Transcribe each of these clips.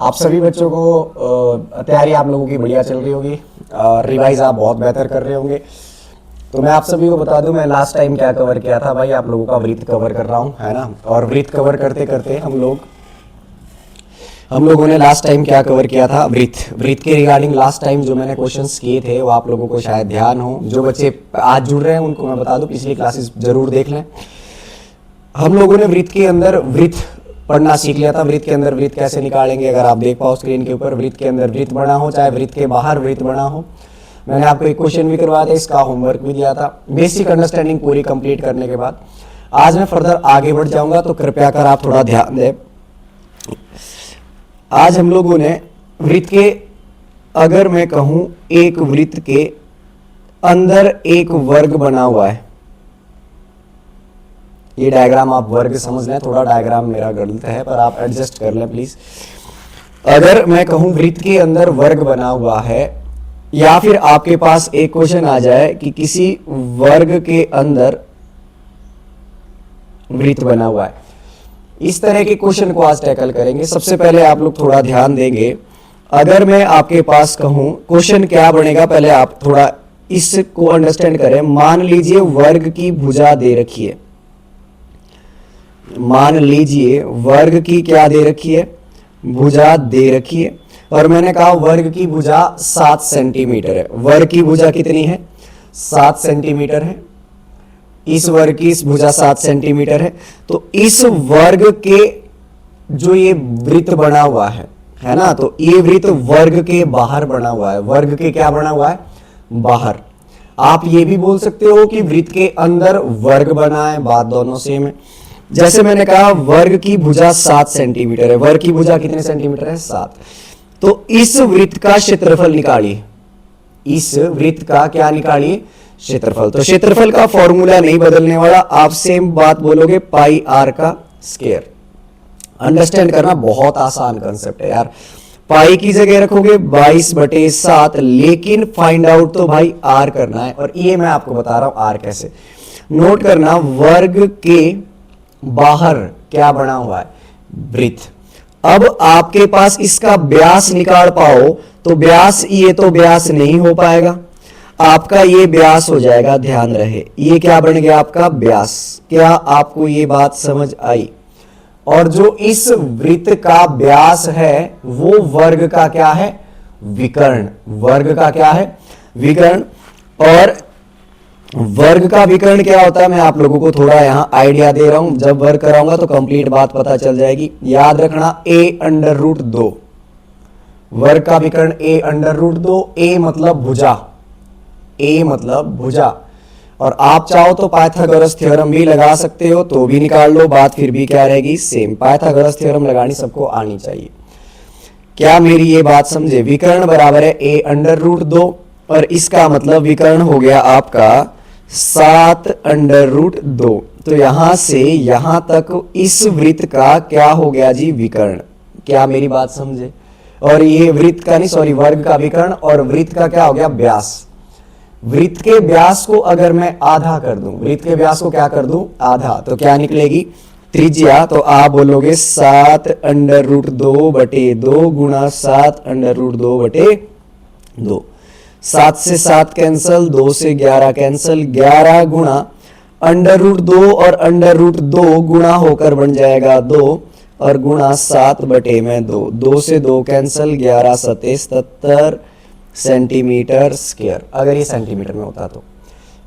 आप सभी बच्चों को तैयारी आप लोगों की बढ़िया चल रही होगी, रिवाइज आप बहुत बेहतर कर रहे होंगे। तो मैं आप सभी को बता दूं, मैं लास्ट टाइम क्या कवर किया था भाई, आप लोगों का वृत्त कवर कर रहा हूं, है ना। और वृत्त कवर करते करते हम लोगों ने लास्ट टाइम क्या कवर किया था, वृत्त के रिगार्डिंग लास्ट टाइम जो मैंने क्वेश्चंस किए थे वो आप लोगों को शायद ध्यान हो। जो बच्चे आज जुड़ रहे हैं उनको मैं बता दूं, पिछली क्लासेस जरूर देख लें। हम लोगों ने वृत्त के अंदर वृत्त पढ़ना सीख लिया था। वृत्त के अंदर वृत्त कैसे निकालेंगे, अगर आप देख पाओ स्क्रीन के ऊपर, वृत्त के अंदर वृत्त बना हो चाहे वृत्त के बाहर वृत्त बना हो। मैंने आपको एक क्वेश्चन भी करवाया था, इसका होमवर्क भी दिया था। बेसिक अंडरस्टैंडिंग पूरी कंप्लीट करने के बाद आज मैं फर्दर आगे बढ़ जाऊंगा, तो कृपया कर आप थोड़ा ध्यान दें। आज हम लोगों ने वृत्त के, अगर मैं कहूं एक वृत्त के अंदर एक वर्ग बना हुआ है, ये डायग्राम आप वर्ग समझ लें, थोड़ा डायग्राम मेरा गलत है पर आप एडजस्ट कर लें प्लीज। अगर मैं कहूं वृत्त के अंदर वर्ग बना हुआ है, या फिर आपके पास एक क्वेश्चन आ जाए कि किसी वर्ग के अंदर वृत्त बना हुआ है, इस तरह के क्वेश्चन को आज टैकल करेंगे। सबसे पहले आप लोग थोड़ा ध्यान देंगे। अगर मैं आपके पास कहूं क्वेश्चन क्या बनेगा, पहले आप थोड़ा इसको अंडरस्टैंड करें। मान लीजिए वर्ग की भुजा दे रखी है, मान लीजिए वर्ग की क्या दे रखी है, भुजा दे रखी है, और मैंने कहा वर्ग की भुजा 7 सेंटीमीटर है। वर्ग की भुजा कितनी है, 7 सेंटीमीटर है। इस वर्ग की इस भुजा 7 सेंटीमीटर है। तो इस वर्ग के जो ये वृत्त बना हुआ है ना, तो ये वृत्त वर्ग के बाहर बना हुआ है। वर्ग के क्या बना हुआ है, बाहर। आप ये भी बोल सकते हो कि वृत्त के अंदर वर्ग बना है, बात दोनों सेम है। जैसे मैंने कहा वर्ग की भुजा 7 सेंटीमीटर है, वर्ग की भुजा कितने सेंटीमीटर है, 7। तो इस वृत्त का क्षेत्रफल निकालिए, इस वृत्त का क्या निकालिए, क्षेत्रफल। तो क्षेत्रफल का फॉर्मूला नहीं बदलने वाला, आप सेम बात बोलोगे, पाई आर का स्क्वायर। अंडरस्टैंड करना बहुत आसान कंसेप्ट है यार। पाई की जगह रखोगे 22/7, लेकिन फाइंड आउट तो भाई आर करना है, और ये मैं आपको बता रहा हूं आर कैसे। नोट करना, वर्ग के बाहर क्या बना हुआ है, वृत्त। अब आपके पास इसका व्यास निकाल पाओ तो व्यास, ये तो व्यास नहीं हो पाएगा, आपका ये व्यास हो जाएगा। ध्यान रहे, ये क्या बन गया, आपका व्यास। क्या आपको ये बात समझ आई? और जो इस वृत्त का व्यास है वो वर्ग का क्या है, विकर्ण। वर्ग का क्या है, विकर्ण। और वर्ग का विकर्ण क्या होता है, मैं आप लोगों को थोड़ा यहां आइडिया दे रहा हूं, जब वर्ग कराऊंगा तो कंप्लीट बात पता चल जाएगी। याद रखना, a√2 वर्ग का विकर्ण a√2। a मतलब भुजा, a मतलब भुजा। और आप चाहो तो पाइथागोरस थ्योरम भी लगा सकते हो, तो भी निकाल लो, बात फिर भी क्या रहेगी, सेम। पाइथागोरस थ्योरम लगानी सबको आनी चाहिए। क्या मेरी ये बात समझे? विकर्ण बराबर है a√2, और इसका मतलब विकर्ण हो गया आपका 7√2। तो यहां से यहां तक इस वृत्त का क्या हो गया जी, विकर्ण। क्या मेरी बात समझे? और ये वृत्त का नहीं, सॉरी, वर्ग का विकर्ण, और वृत्त का क्या हो गया, व्यास। वृत्त के व्यास को अगर मैं आधा कर दूं, वृत्त के व्यास को क्या कर दूं, आधा, तो क्या निकलेगी, त्रिज्या। तो आप बोलोगे 7√2/2 गुणा 7√2/2। 7 से 7 कैंसल, 2 से 11 कैंसल, 11 गुणा √2 और √2 गुणा होकर बन जाएगा 2, और गुणा 7/2। 2 से 2 कैंसल, 11 7 77 सेंटीमीटर स्क्वायर। अगर ये सेंटीमीटर में होता तो।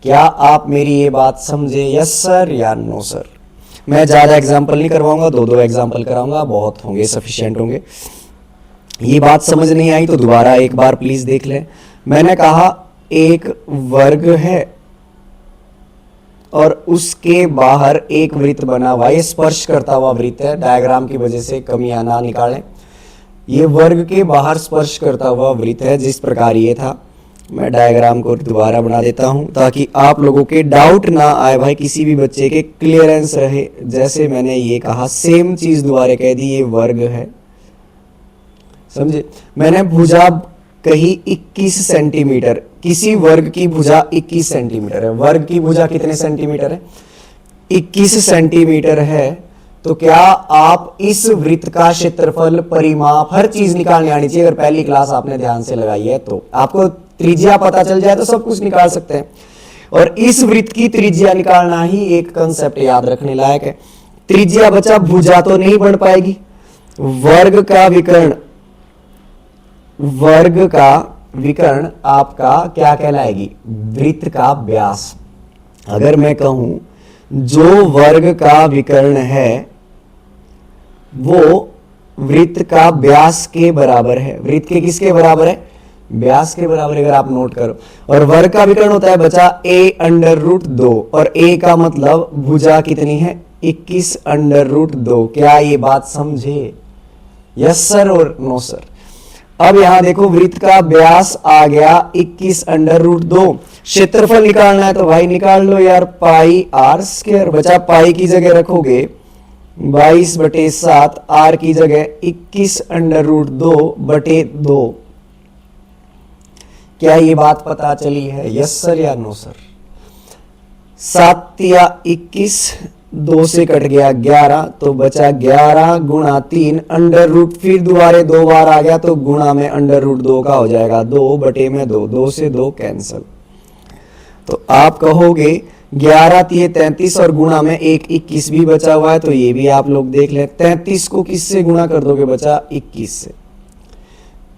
क्या आप मेरी ये बात समझे, यस सर या नो सर? मैं ज्यादा एग्जाम्पल नहीं करवाऊंगा, 2 एग्जाम्पल कराऊंगा, बहुत होंगे, सफिशिएंट होंगे। ये बात समझ नहीं आई तो दोबारा एक बार प्लीज देख लें। मैंने कहा एक वर्ग है और उसके बाहर एक वृत्त बना हुआ है, ये स्पर्श करता हुआ वृत्त है। डायग्राम की वजह से कमियां ना निकालें। ये वर्ग के बाहर स्पर्श करता हुआ वृत्त है, जिस प्रकार ये था। मैं डायग्राम को दोबारा बना देता हूं ताकि आप लोगों के डाउट ना आए भाई, किसी भी बच्चे के क्लियरेंस रहे। जैसे मैंने ये कहा, सेम चीज दोबारा कह दी, ये वर्ग है, समझे। मैंने भुजा कही 21 सेंटीमीटर, किसी वर्ग की भुजा 21 सेंटीमीटर है। वर्ग की भुजा कितने सेंटीमीटर है, 21 सेंटीमीटर है। तो क्या आप इस वृत्त का क्षेत्रफल, परिमाप, हर चीज निकालने आनी चाहिए। अगर पहली क्लास आपने ध्यान से लगाई है तो आपको त्रिज्या पता चल जाए तो सब कुछ निकाल सकते हैं। और इस वृत्त की त्रिज्या निकालना ही एक कंसेप्ट याद रखने लायक है। त्रिज्या बचा, भुजा तो नहीं बढ़ पाएगी। वर्ग का विकर्ण आपका क्या कहलाएगी? वृत्त का व्यास। अगर मैं कहूं जो वर्ग का विकर्ण है वो वृत्त का व्यास के बराबर है। वृत्त के किसके बराबर है? व्यास के बराबर। अगर आप नोट करो, और वर्ग का विकर्ण होता है बचा a√2, और a का मतलब भुजा कितनी है? 21√2। क्या ये बात समझे? यस सर और नो सर। अब यहां देखो, वृत्त का व्यास आ गया 21√2। क्षेत्रफल निकालना है तो भाई निकाल लो यार, पाई आर स्क्वायर। बचा पाई की जगह रखोगे 22/7, आर की जगह 21√2/2। क्या ये बात पता चली है? यस सर या नो सर? 7 या 21, 2 से कट गया 11, तो बचा 11 गुणा 3 √ फिर दोबारे 2 बार आ गया तो गुणा में √2 का हो जाएगा 2/2। 2 से 2 कैंसल। तो आप कहोगे 11 3 33 और गुणा में 1 21 भी बचा हुआ है, तो ये भी आप लोग देख लें। 33 को किससे गुणा कर दोगे? बचा 21 से।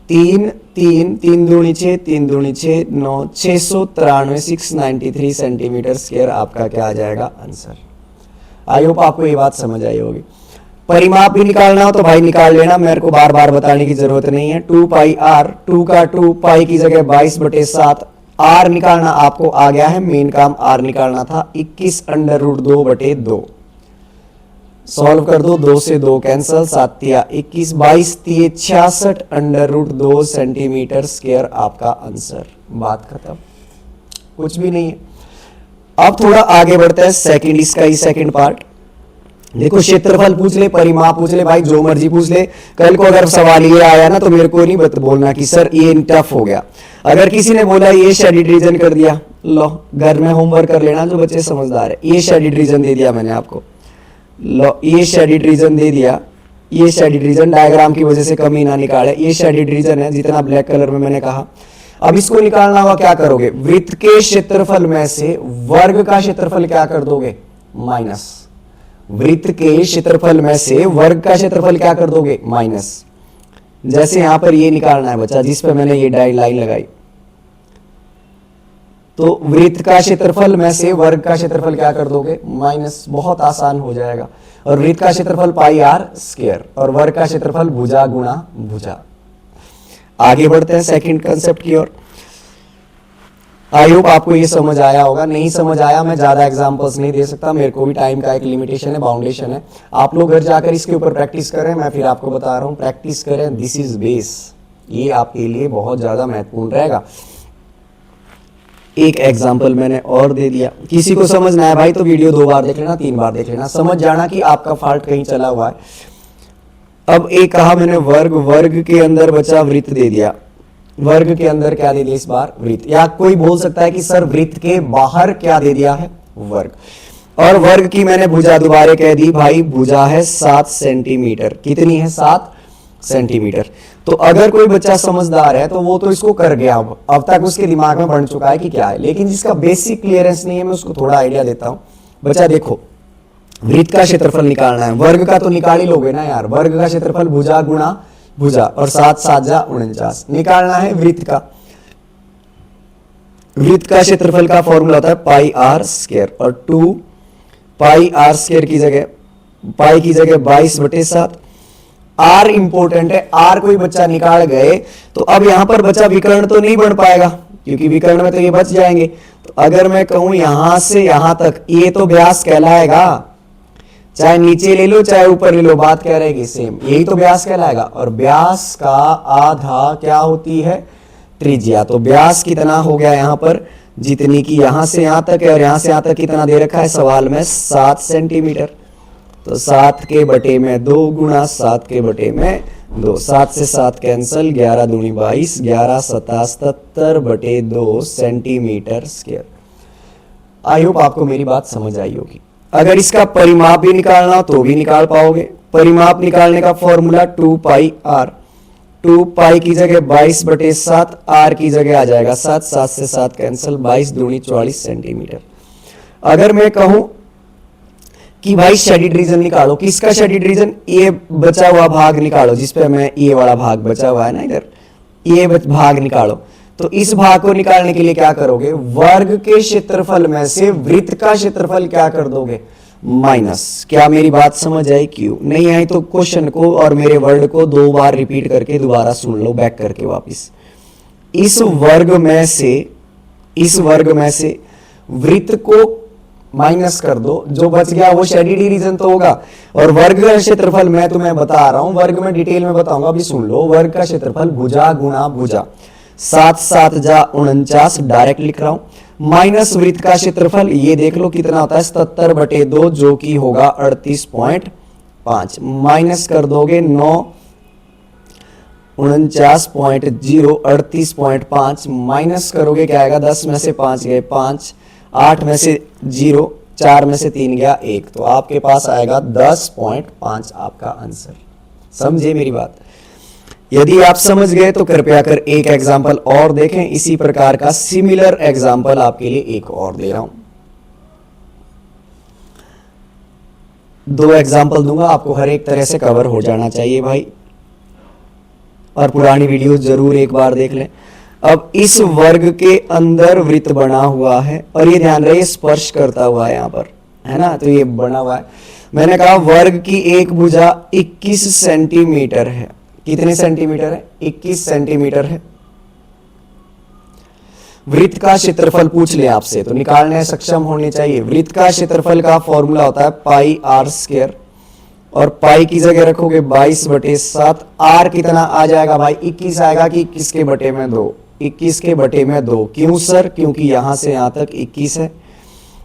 3 3 3 दूनी 6, 3 दूनी 6 9, 693 693 सेंटीमीटर स्क्वायर आपका क्या आ जाएगा? आंसर। आई होप आपको ये बात समझ आई होगी। परिमाप भी निकालना हो तो भाई निकाल लेना, मेरे को बार बार बताने की जरूरत नहीं है। 2 पाई आर, 2 का 2, पाई की जगह 22/7। आर निकालना आपको आ गया है, मेन काम आर निकालना था। 21√2/2 सॉल्व कर दो, 2 से 2 कैंसल, 7 या 21, 22 3 66√2 सेंटीमीटर स्क्वायर आपका आंसर। बात खत्म, कुछ भी नहीं है। अब थोड़ा आगे बढ़ते हैं, सेकंड इसका ही सेकंड पार्ट। देखो, क्षेत्रफल पूछ ले, परिमाप पूछ ले, भाई जो मर्जी पूछ ले। कल को अगर सवाल ये आया ना तो मेरे को नहीं बोलना कि सर ये टफ हो गया। अगर किसी ने बोला ये शेडेड रीजन कर दिया, लो घर में होमवर्क कर लेना जो बच्चे समझदार है। ये शेडेड रीजन दे दिया मैंने आपको, लो ये शेडेड रीजन दे दिया। ये शेडेड रीजन डायग्राम की वजह से कमी ना निकाले, ये शेडेड रीजन है जितना ब्लैक कलर में मैंने कहा। अब इसको निकालना हुआ, क्या करोगे? वृत्त के क्षेत्रफल में से वर्ग का क्षेत्रफल क्या कर दोगे? माइनस। वृत्त के क्षेत्रफल में से वर्ग का क्षेत्रफल क्या कर दोगे? माइनस। जैसे यहां पर ये निकालना है बच्चा, जिस पे मैंने ये डाई लाइन लगाई, तो वृत्त का क्षेत्रफल में से वर्ग का क्षेत्रफल क्या कर दोगे? माइनस। बहुत आसान हो जाएगा। और वृत्त का क्षेत्रफल पाई आर स्क्वायर और वर्ग का क्षेत्रफल भुजा गुणा भुजा। आगे बढ़ते हैं सेकंड कंसेप्ट की ओर। आई होप आपको ये समझ आया होगा। नहीं समझ आया, मैं ज्यादा एग्जांपल्स नहीं दे सकता, मेरे को भी टाइम का एक लिमिटेशन है, बाउंडेशन है। आप लोग घर जाकर इसके ऊपर प्रैक्टिस करें, मैं फिर आपको बता रहा हूं, प्रैक्टिस करें। दिस इज बेस, ये आपके लिए बहुत ज्यादा महत्वपूर्ण रहेगा। एक एग्जाम्पल मैंने और दे दिया। किसी को समझना है भाई तो वीडियो 2 बार देख लेना, 3 बार देख लेना, समझ जाना कि आपका फॉल्ट कहीं चला हुआ है। अब एक कहा मैंने वर्ग, वर्ग के अंदर बचा वृत्त दे दिया। वर्ग के अंदर क्या दे दिया इस बार? वृत्त। या कोई बोल सकता है कि सर वृत्त के बाहर क्या दे दिया है? वर्ग। और वर्ग की मैंने भुजा दोबारा कह दी भाई, भुजा है 7 सेंटीमीटर। कितनी है? 7 सेंटीमीटर। तो अगर कोई बच्चा समझदार है तो वो तो इसको कर गया, अब तक उसके दिमाग में बन चुका है कि क्या है। लेकिन जिसका बेसिक क्लियरेंस नहीं है, मैं उसको थोड़ा आइडिया देता हूं। बच्चा देखो, वृत्त का क्षेत्रफल निकालना है, वर्ग का तो निकाल ही लोगे ना यार। वर्ग का क्षेत्रफल भुजा गुणा भुजा, और 7 7 जा 49। निकालना है वृत्त का। वृत्त का क्षेत्रफल का फॉर्मूला होता है पाई आर स्क्वायर, और 2 पाई आर स्क्वायर की जगह, पाई की जगह 22/7। आर इंपोर्टेंट है, आर कोई बच्चा निकाल गए तो अब यहां पर बच्चा विकर्ण तो नहीं बन पाएगा, क्योंकि विकर्ण में तो ये बच जाएंगे। तो अगर मैं कहूं यहां से यहां तक, ये तो व्यास कहलाएगा। चाहे नीचे ले लो चाहे ऊपर ले लो, बात क्या रहेगी? सेम, यही तो व्यास कहलाएगा। और व्यास का आधा क्या होती है? त्रिज्या। तो व्यास कितना हो गया यहां पर? जितनी की यहां से यहां तक है, और यहां से यहां तक कितना दे रखा है सवाल में? 7 सेंटीमीटर। तो 7 के बटे में 2 गुणा 7 के बटे में 2, 7 से 7 कैंसल, 11 दूनी 22, 11 7 77/2 सेंटीमीटर स्क्वायर। आई होप आपको मेरी बात समझ आई होगी। अगर इसका परिमाप भी निकालना हो तो भी निकाल पाओगे। परिमाप निकालने का फॉर्मूला 2 पाई आर, 2 पाई की जगह 22/7, आर की जगह आ जाएगा 7, 7 से 7 कैंसिल, 22 दूनी 44 सेंटीमीटर। अगर मैं कहूं कि भाई शेडिड रीजन निकालो, किसका शेडिड रीजन, ये बचा हुआ भाग निकालो, जिसपे मैं ये वाला भाग बचा हुआ है ना इधर, ये भाग निकालो। तो इस भाग को निकालने के लिए क्या करोगे, वर्ग के क्षेत्रफल में से वृत्त का क्षेत्रफल क्या कर दोगे, माइनस। क्या मेरी बात समझ आई? क्यों नहीं आई तो क्वेश्चन को और मेरे वर्ड को 2 बार रिपीट करके दोबारा सुन लो, बैक करके वापस। इस वर्ग में से वृत्त को माइनस कर दो, जो बच गया वो शेडिड रीजन तो होगा। और वर्ग का क्षेत्रफल मैं तुम्हें बता रहा हूं, वर्ग में डिटेल में बताऊंगा, अभी सुन लो। वर्ग का क्षेत्रफल भुजा गुणा भुजा, 7 7 जा 49, डायरेक्ट लिख रहा हूं, माइनस वृत्त का क्षेत्रफल, ये देख लो कितना होता है 77/2, जो कि होगा 38.5, माइनस कर दोगे 9 49.0, 38.5 माइनस करोगे क्या आएगा, 10 में से 5 गए 5, 8 में से 0, 4 में से 3 गया 1, तो आपके पास आएगा 10.5 आपका आंसर। समझे मेरी बात? यदि आप समझ गए तो कृपया कर एक एग्जाम्पल और देखें। इसी प्रकार का सिमिलर एग्जाम्पल आपके लिए एक और दे रहा हूं, 2 एग्जाम्पल दूंगा, आपको हर एक तरह से कवर हो जाना चाहिए भाई, और पुरानी वीडियो जरूर एक बार देख लें। अब इस वर्ग के अंदर वृत्त बना हुआ है, और ये ध्यान रहे स्पर्श करता हुआ है यहां पर, है ना, तो ये बना हुआ है। मैंने कहा वर्ग की एक भुजा 21 सेंटीमीटर है। कितने सेंटीमीटर है? 21 सेंटीमीटर है। वृत्त का क्षेत्रफल पूछ ले आपसे तो निकालने सक्षम होने चाहिए। वृत्त का क्षेत्रफल का फॉर्मूला होता है पाई आर स्क्वायर, और पाई की जगह रखोगे 22/7, आर कितना आ जाएगा भाई, 21 आएगा कि 21 के बटे में 2, 21 के बटे में 2। क्यों सर? क्योंकि यहां से यहां तक 21 है,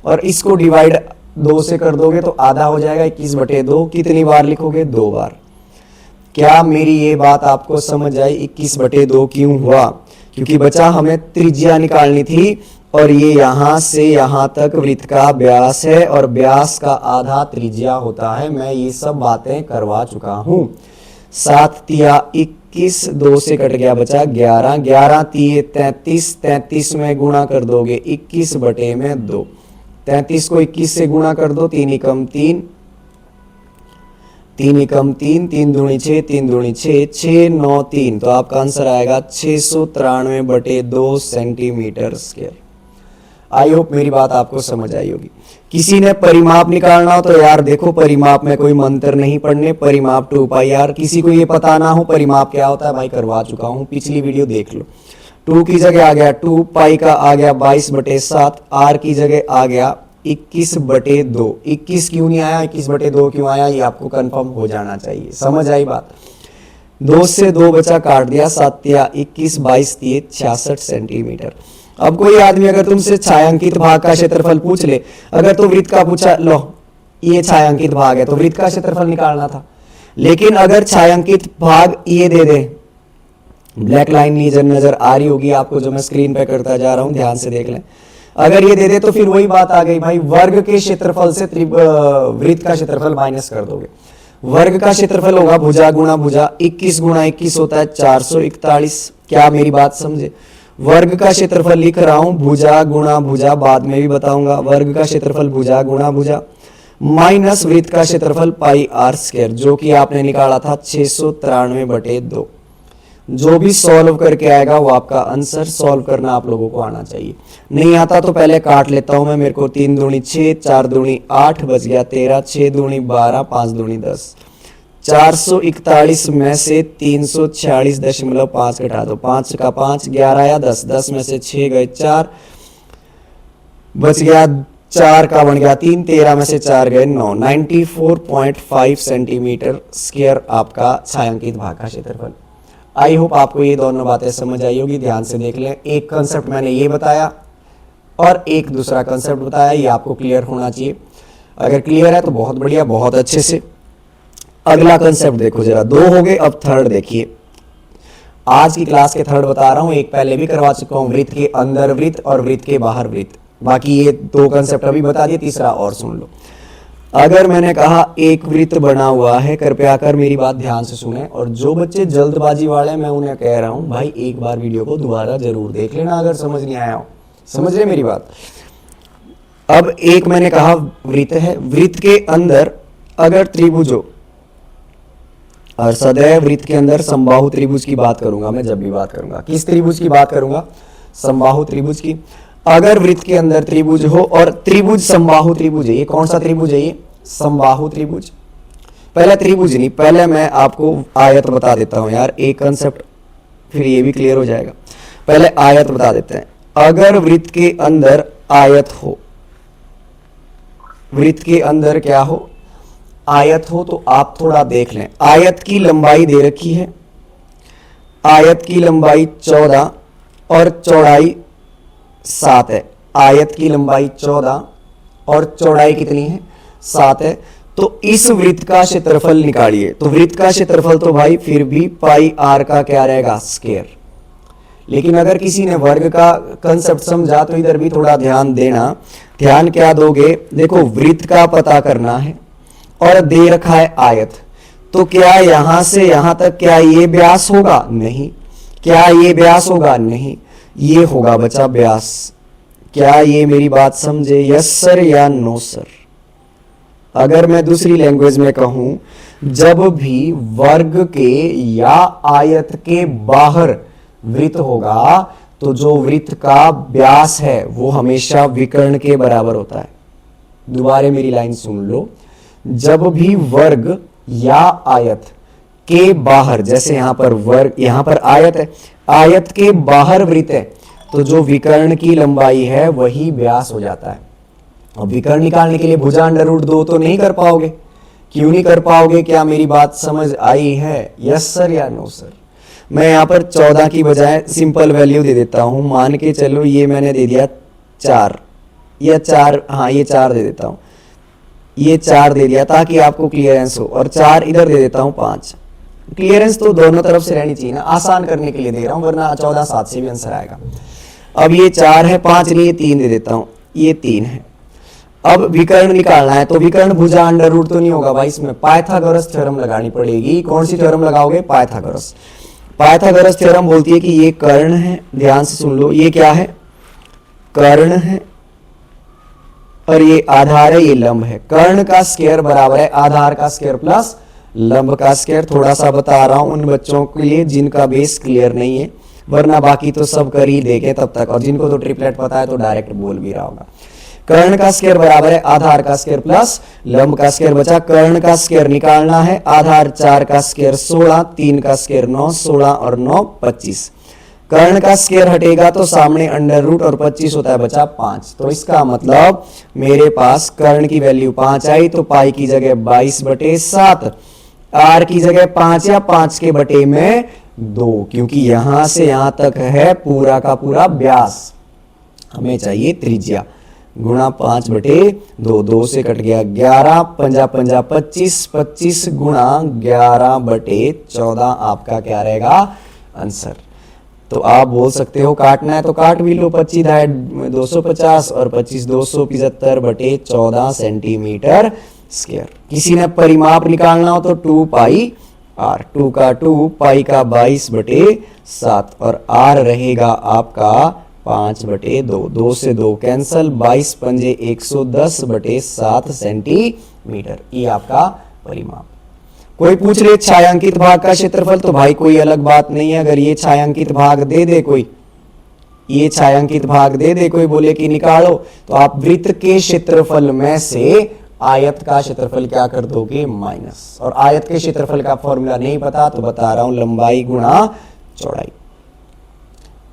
और इसको डिवाइड 2 से कर दोगे तो आधा हो जाएगा, 21/2। कितनी बार लिखोगे? 2 बार। क्या मेरी ये बात आपको समझ आई? 21/2 क्यों हुआ? क्योंकि बच्चा हमें त्रिज्या निकालनी थी, और ये यहां से यहां तक वृत्त का व्यास है, और व्यास का आधा त्रिज्या होता है। मैं ये सब बातें करवा चुका हूं। 7 तिया 21, 2 से कट गया बचा 11, 11 तिये 33, 33 में गुणा कर दोगे 21/2, 33 को 21 से गुणा कर दो, 3 एकम 3, 3 एकम 3, 3 दूनी 6, 3 दूनी 6, 6 9 3, तो आपका आंसर आएगा 693/2 सेंटीमीटर स्क्वायर। आई होप मेरी बात आपको समझ आई होगी। किसी ने परिमाप निकालना हो तो यार देखो, परिमाप में कोई मंत्र नहीं पढ़ने, परिमाप 2 पाई आर। किसी को ये पता ना हो परिमाप क्या होता है भाई, करवा चुका हूं, पिछली वीडियो देख लो। 2 की जगह आ गया 2, पाई का आ गया 22/7, आर की जगह आ गया 21/2। 21 क्यों नहीं आया, 21/2 क्यों आया, ये आपको कंफर्म हो जाना चाहिए। समझ आई बात? 2 से 2 बचा, काट दिया, 7 तिया 21, 22 तिये 66 सेंटीमीटर। अब कोई आदमी अगर तुमसे छायांकित भाग का क्षेत्रफल पूछ ले, अगर तो वृत्त का पूछा, लो ये छायांकित भाग है तो वृत्त का क्षेत्रफल निकालना था। लेकिन अगर छायांकित भाग ये दे दे, ब्लैक लाइन नजर आ रही होगी आपको जो मैं स्क्रीन पे करता जा रहा हूं, ध्यान से देख लें। अगर ये दे दे तो फिर वही बात आ गई भाई, वर्ग के क्षेत्रफल से वृत्त का क्षेत्रफल माइनस कर दोगे। वर्ग का क्षेत्रफल होगा भुजा गुणा भुजा, 21 गुणा 21 होता है 441। क्या मेरी बात समझे? वर्ग का क्षेत्रफल लिख रहा हूं भुजा गुणा भुजा, बाद में भी बताऊंगा। वर्ग का क्षेत्रफल भुजा गुणा भुजा माइनस वृत्त का क्षेत्रफल पाई आर स्क्वायर, जो कि आपने निकाला था 693/2। जो भी सॉल्व करके आएगा वो आपका आंसर। सॉल्व करना आप लोगों को आना चाहिए। नहीं आता तो पहले काट लेता हूं मैं। मेरे को 3 दूनी 6, 4 दूनी 8, बच गया 13, 6 दूनी 12, 5 दूनी 10। 441 में से 346.5 घटा दो, 5 का 5, 11 या 10, 10 में से 6 गए 4, बच गया 4 का बन गया 3, 13 में से 4 गए 9, 94.5 सेंटीमीटर स्क्वायर आपका छायांकित भाग का क्षेत्रफल। आई होप आपको ये दोनों बातें समझ आई होगी। ध्यान से देख लें, एक कंसेप्ट मैंने ये बताया और एक दूसरा कंसेप्ट बताया, ये आपको क्लियर होना चाहिए। अगर क्लियर है तो बहुत बढ़िया, बहुत अच्छे से। अगला कंसेप्ट देखो जरा, 2 हो गए, अब थर्ड देखिए। आज की क्लास के थर्ड बता रहा हूं, एक पहले भी करवा चुका हूं, वृत्त के अंदर वृत्त और वृत्त के बाहर वृत्त। बाकी ये 2 कंसेप्ट अभी बता दिए, तीसरा और सुन लो। अगर मैंने कहा एक वृत्त बना हुआ है, कृपया कर मेरी बात ध्यान से सुने, और जो बच्चे जल्दबाजी वाले मैं उन्हें कह रहा हूं भाई एक बार वीडियो को दोबारा जरूर देख लेना अगर समझ नहीं आया हो। समझ रहे मेरी बात? अब एक मैंने कहा वृत्त है, वृत्त के अंदर अगर त्रिभुज हो, और सदैव वृत्त के अंदर समबाहु त्रिभुज की बात करूंगा मैं जब भी बात करूंगा। किस त्रिभुज की बात करूंगा? समबाहु त्रिभुज की। अगर वृत्त के अंदर त्रिभुज हो और त्रिभुज समबाहु त्रिभुज है, ये कौन सा त्रिभुज है? ये समबाहु त्रिभुज। पहले त्रिभुज नहीं, पहले मैं आपको आयत बता देता हूं यार, एक कंसेप्ट फिर ये भी क्लियर हो जाएगा। पहले आयत बता देते हैं। अगर वृत्त के अंदर आयत हो, वृत्त के अंदर क्या हो? आयत हो, तो आप थोड़ा देख लें। आयत की लंबाई दे रखी है, आयत की लंबाई 14 और चौड़ाई 7 है। आयत की लंबाई 14 और चौड़ाई कितनी है? 7 है। तो इस वृत्त का क्षेत्रफल निकालिए। तो वृत्त का क्षेत्रफल तो भाई फिर भी पाई आर का क्या रहेगा? स्क्वायर। लेकिन अगर किसी ने वर्ग का कंसेप्ट समझा तो इधर भी थोड़ा ध्यान देना। ध्यान क्या दोगे? देखो वृत्त का पता करना है और दे रखा है आयत, तो क्या यहां से यहां तक क्या ये व्यास होगा? नहीं। क्या ये व्यास होगा? नहीं। ये होगा बच्चा व्यास। क्या ये मेरी बात समझे? यस सर या नो सर? अगर मैं दूसरी लैंग्वेज में कहूं, जब भी वर्ग के या आयत के बाहर वृत्त होगा तो जो वृत्त का व्यास है वो हमेशा विकर्ण के बराबर होता है। दोबारा मेरी लाइन सुन लो। जब भी वर्ग या आयत के बाहर, जैसे यहां पर वर्ग, यहां पर आयत है, आयत के बाहर वृत्त है, तो जो विकर्ण की लंबाई है वही व्यास हो जाता है। अब विकर्ण निकालने के लिए भुजा √2 तो नहीं कर पाओगे। क्यों नहीं कर पाओगे? क्या मेरी बात समझ आई है? यस सर या नो सर? मैं यहां पर 14 की बजाय सिंपल वैल्यू दे देता हूं। मान के चलो ये मैंने दे दिया 4 या 4, हाँ ये 4 दे देता हूं, ये 4 दे दिया ताकि आपको क्लियरेंस हो, और 4 इधर दे देता हूं 5। क्लियरेंस तो दोनों तरफ से रहनी चाहिए ना, आसान करने के लिए दे रहा हूं, वरना 14 7 से भी आंसर आएगा। अब ये 4 है, 5 नहीं, ये 3 दे देता हूं, ये 3 है। अब विकर्ण निकालना है, तो विकर्ण भुजा √ तो नहीं होगा भाई, इसमें पाइथागोरस थ्योरम लगानी पड़ेगी। कौन सी थ्योरम लगाओगे? पाइथागोरस। पाइथागोरस थ्योरम बोलती है कि ये कर्ण है, ध्यान से सुन लो, ये क्या है? कर्ण है, और ये आधार है, ये लंब है। कर्ण का स्क्वायर बराबर है आधार का स्क्वायर प्लस लंब का स्क्वायर। थोड़ा सा बता रहा हूं उन बच्चों के लिए जिनका बेस क्लियर नहीं है, वरना बाकी तो सब कर ही देंगे तब तक, और जिनको तो ट्रिपलेट पता है तो डायरेक्ट बोल भी रहा होगा। कर्ण का स्क्वायर बराबर है आधार का स्क्वायर प्लस लंब का स्क्वायर। बचा कर्ण का स्क्वायर निकालना है। आधार 4 का स्क्वायर 16, 3 का स्क्वायर 9, 16 और 9 25। कर्ण का स्क्वायर हटेगा तो सामने √ और 25 होता है बचा 5। तो इसका मतलब मेरे पास कर्ण की वैल्यू 5 आई, तो पाई की जगह 22/7, आर की जगह 5 या 5 के बटे में 2, क्योंकि यहां से यहां तक है पूरा का पूरा व्यास, हमें चाहिए त्रिज्या, गुणा 5/2, 2 से कट गया 11, 5 5 25, 25 गुणा 11/14 आपका क्या रहेगा? आंसर। तो आप बोल सकते हो काटना है तो काट भी लो, 25 250 और 25 275/14 सेंटीमीटर स्क्वायर। किसी ने परिमाप निकालना हो तो 2 पाई आर, 2 का 2, पाई का 22/7, और आर रहेगा आपका 5/2, 2 से 2 कैंसल, 22 पंजे 110/7 सेंटीमीटर। ये आपका परिमाप। कोई पूछ ले छायांकित भाग का क्षेत्रफल, तो भाई कोई अलग बात नहीं है। अगर ये छायांकित भाग दे दे कोई, ये छायांकित भाग दे दे कोई, बोले कि निकालो, तो आप वृत्त के क्षेत्रफल में से आयत का क्षेत्रफल क्या कर दोगे? माइनस। और आयत के क्षेत्रफल का फॉर्मूला नहीं पता तो बता रहा हूं, लंबाई गुणा चौड़ाई।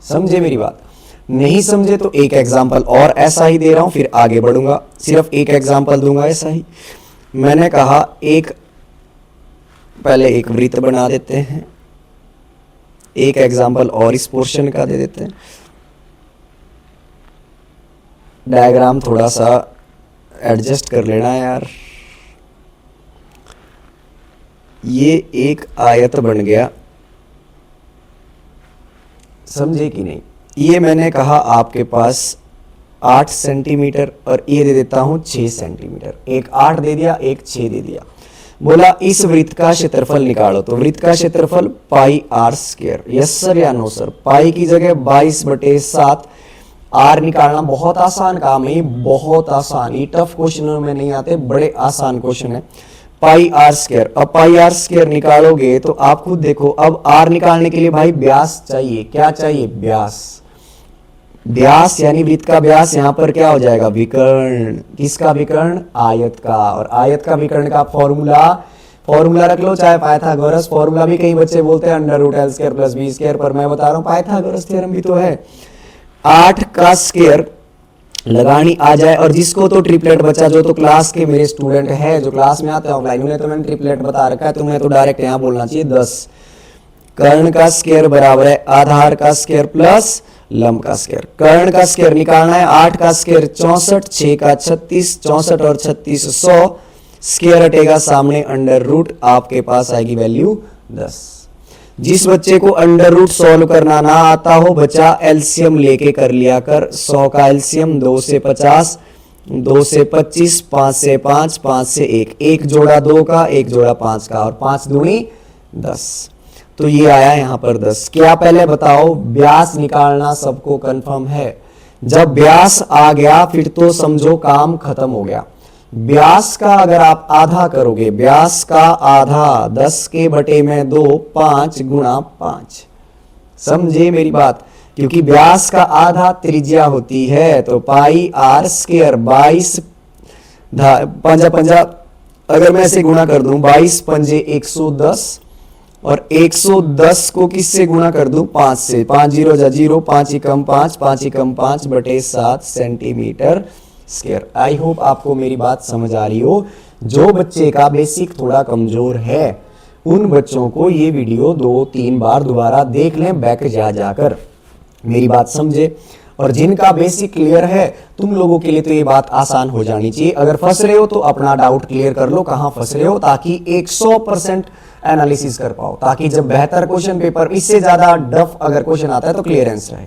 समझे मेरी बात? नहीं समझे तो एक एग्जांपल और ऐसा ही दे रहा हूं, फिर आगे बढ़ूंगा। सिर्फ एक एग्जांपल दूंगा ऐसा ही। मैंने कहा पहले एक वृत्त बना देते हैं, एक एग्जांपल और इस पोर्शन का दे देते हैं। डायग्राम थोड़ा सा एडजस्ट कर लेना यार। ये एक आयत बन गया, समझे कि नहीं? ये मैंने कहा आपके पास 8 सेंटीमीटर और ये दे देता हूं 6 सेंटीमीटर। एक 8 दे दिया, एक 6 दे दिया। बोला इस वृत्त का क्षेत्रफल निकालो, तो वृत्त का क्षेत्रफल पाई आर स्क्वायर। यस सर या नो सर? पाई की जगह 22/7, आर निकालना बहुत आसान काम है, बहुत आसान, ये टफ क्वेश्चनों में नहीं आते, बड़े आसान क्वेश्चन है। पाई आर स्क्वायर, अब पाई आर स्क्वायर निकालोगे तो आप खुद देखो, अब आर निकालने के लिए भाई व्यास चाहिए। क्या चाहिए? व्यास। व्यास यानी वृत्त का व्यास, यहां पर क्या हो जाएगा? विकर्ण। किसका विकर्ण? आयत का। और आयत का विकर्ण का फॉर्मूला रख लो, चाहे पाइथागोरस फॉर्मूला भी कई बच्चे बोलते हैं √L² + B², पर मैं बता रहा हूं पाइथागोरस थ्योरम भी तो है। 8 का स्क्वायर लगानी आ जाए, और जिसको तो ट्रिपलेट बचा, जो तो क्लास के मेरे स्टूडेंट है, जो क्लास में आते हैं ऑफलाइन, उन्हें तो मैंने ट्रिपलेट बता रखा है, तुम्हें तो डायरेक्ट यहां बोलना चाहिए 10। कर्ण का स्क्वायर बराबर है आधार का स्क्वायर प्लस लंब का स्क्वायर। कर्ण का स्क्वायर निकालना है, 8 का स्क्वायर 64, 6 का 36, 64 और 36 100, स्क्वायर हटेगा सामने, √ आपके पास आएगी वैल्यू 10। जिस बच्चे को √ सॉल्व करना ना आता हो, बच्चा एलसीएम लेके कर लिया कर। 100 का एलसीएम 2 से 50, 2 से 25, 5 से 5, 5 से 1, एक जोड़ा 2 का, एक जोड़ा 5 का, और 5 दूनी 10, तो ये आया यहां पर 10। क्या पहले बताओ, व्यास निकालना सबको कंफर्म है? जब व्यास आ गया फिर तो समझो काम खत्म हो गया। व्यास का अगर आप आधा करोगे, व्यास का आधा 10/2, 5 × 5, समझे मेरी बात? क्योंकि व्यास का आधा त्रिज्या होती है, तो पाई आर स्क्वायर 22 पंजा, अगर मैं इसे गुणा कर दूं 22 पंजे 110, और 110 को किससे गुणा कर दूं? 5 से। 5 0 जा 0, 5 एकम 5, 5 एकम 5/7 सेंटीमीटर स्क्वायर। आई होप आपको मेरी बात समझ आ रही हो। जो बच्चे का बेसिक थोड़ा कमजोर है, उन बच्चों को ये वीडियो 2-3 बार दोबारा देख लें, बैक जाकर, मेरी बात समझे। और जिनका बेसिक क्लियर है, तुम लोगों के लिए तो ये बात आसान हो जानी चाहिए। अगर फंस रहे हो तो अपना डाउट क्लियर कर लो, कहां फंस रहे हो, ताकि 100% एनालिसिस कर पाओ, ताकि जब बेहतर क्वेश्चन पेपर, इससे ज्यादा डफ अगर क्वेश्चन आता है तो क्लियरेंस रहे।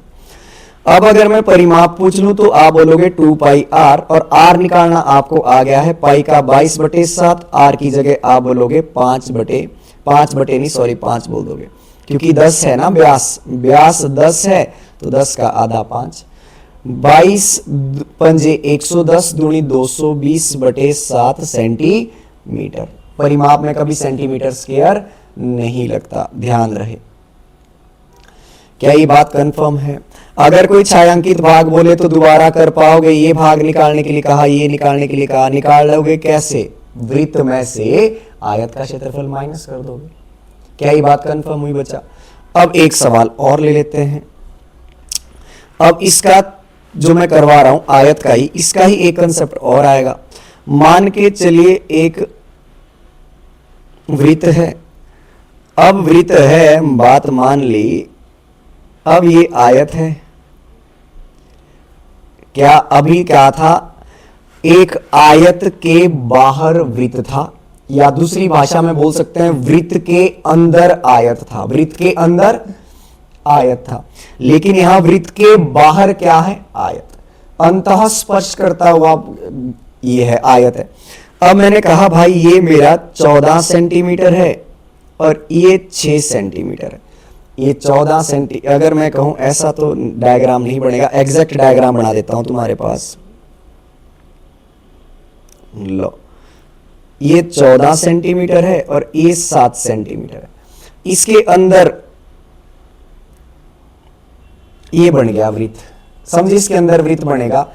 अब अगर मैं परिमाप पूछ लूं तो आप बोलोगे 2 पाई आर, और आर निकालना आपको आ गया है पाई का 22/7, आर की जगह आप बोलोगे 5 बोल दोगे, क्योंकि 10 है ना व्यास 10 है, तो 10 का आधा 5, 22 पंजे 110 दूनी 220/7 सेंटीमीटर। परिमाप में कभी सेंटीमीटर स्क्वायर नहीं लगता, ध्यान रहे। क्या ये बात कंफर्म है? अगर कोई छायांकित भाग बोले तो दोबारा कर पाओगे? ये भाग निकालने के लिए कहा, ये निकालने के लिए कहा, निकाल लोगे कैसे? वृत्त में से आयत का क्षेत्रफल माइनस कर दोगे। क्या ये बात कंफर्म हुई बच्चा? अब एक सवाल और ले लेते हैं। अब इसका जो मैं करवा रहा हूं आयत का ही, इसका ही एक कंसेप्ट और आएगा। मान के चलिए एक वृत्त है, अब वृत्त है, बात मान ली, अब ये आयत है। क्या अभी क्या था? एक आयत के बाहर वृत्त था, या दूसरी भाषा में बोल सकते हैं वृत्त के अंदर आयत था, वृत्त के अंदर आयत था। लेकिन यहां वृत्त के बाहर क्या है? आयत, अंतः स्पर्श करता हुआ ये है, आयत है। अब मैंने कहा भाई ये मेरा 14 सेंटीमीटर है और ये 6 सेंटीमीटर है। ये 14 सेंटी, अगर मैं कहूं ऐसा तो डायग्राम नहीं बनेगा, एग्जैक्ट डायग्राम बना देता हूं तुम्हारे पास। लो, ये 14 सेंटीमीटर है और ये 7 सेंटीमीटर है। इसके अंदर ये बन गया वृत्त, समझिए इसके अंदर वृत्त बनेगा,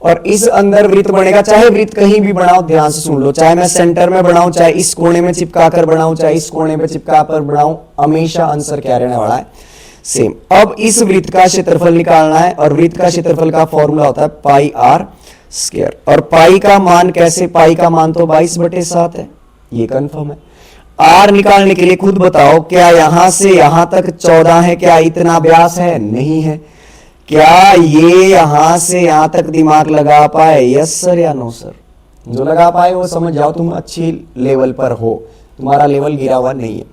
और इस अंदर वृत्त बनेगा। चाहे वृत्त कहीं भी बनाओ, ध्यान से सुन लो, चाहे मैं सेंटर में बनाऊं, चाहे इस कोने में चिपका कर बनाऊं, चाहे इस कोने में चिपका कर बनाऊं, हमेशा आंसर क्या रहने वाला है? सेम। अब इस वृत्त का क्षेत्रफल निकालना है, और वृत्त का क्षेत्रफल का फॉर्मूला होता है पाई आर स्क्वायर। और पाई का मान कैसे? पाई का मान तो 22/7 है, ये कंफर्म है। आर निकालने के लिए खुद बताओ, क्या यहां से यहां तक 14 है? क्या इतना व्यास है? नहीं है। क्या ये यहां से यहां तक दिमाग लगा पाए? यस सर या नो सर? जो लगा पाए वो समझ जाओ तुम अच्छी लेवल पर हो, तुम्हारा लेवल गिरा हुआ नहीं है।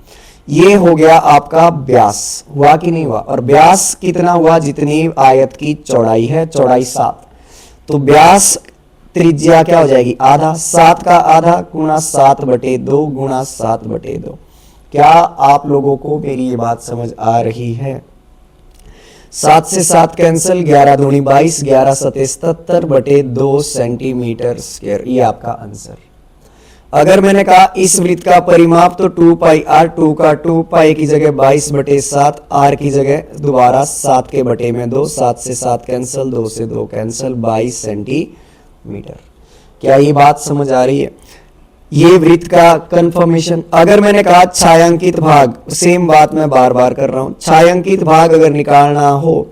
ये हो गया आपका व्यास, हुआ कि नहीं हुआ? और व्यास कितना हुआ? जितनी आयत की चौड़ाई है, चौड़ाई 7, तो व्यास त्रिज्या क्या हो जाएगी, आधा, 7 का आधा गुणा 7/2 गुणा 7/2। क्या आप लोगों को मेरी ये बात समझ आ रही है? 7 से 7 कैंसिल, 11 दूनी 22, 11 सते 77/2 सेंटीमीटर स्क्वायर। ये आपका आंसर। अगर मैंने कहा इस वृत्त का परिमाप तो 2 पाई आर, 2 का 2 पाई की जगह 22/7, आर की जगह दोबारा 7 के बटे में 2, 7 से 7 कैंसिल, 2 से 2 कैंसिल, 22 सेंटीमीटर। क्या ये बात समझ आ रही है? ये वृत्त का कंफर्मेशन। अगर मैंने कहा छायांकित भाग, सेम बात मैं बार बार कर रहा हूं, छायांकित भाग अगर निकालना हो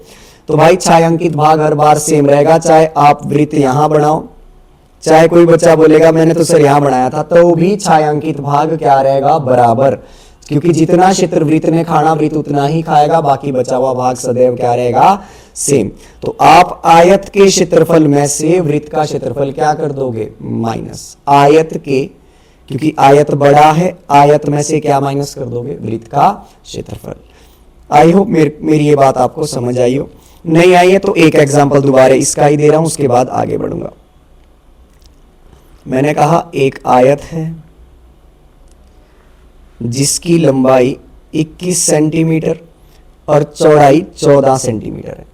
तो भाई छायांकित भाग हर बार सेम रहेगा, चाहे आप वृत्त यहां बनाओ, चाहे कोई बच्चा बोलेगा मैंने तो सर यहां बनाया था, तो भी छायांकित भाग क्या रहेगा, बराबर। क्योंकि जितना क्षेत्र वृत्त ने खाना वृत्त उतना ही खाएगा, बाकी बचा हुआ भाग सदैव क्या रहेगा, सेम। तो आप आयत के क्षेत्रफल में से वृत्त का क्षेत्रफल क्या कर दोगे, माइनस। आयत के, क्योंकि आयत बड़ा है, आयत में से क्या माइनस कर दोगे, वृत्त का क्षेत्रफल। आई होप मेरी ये बात आपको समझ आई हो। नहीं आई है तो एक एग्जांपल दोबारा इसका ही दे रहा हूं, उसके बाद आगे बढ़ूंगा। मैंने कहा एक आयत है जिसकी लंबाई 21 सेंटीमीटर और चौड़ाई 14 सेंटीमीटर है।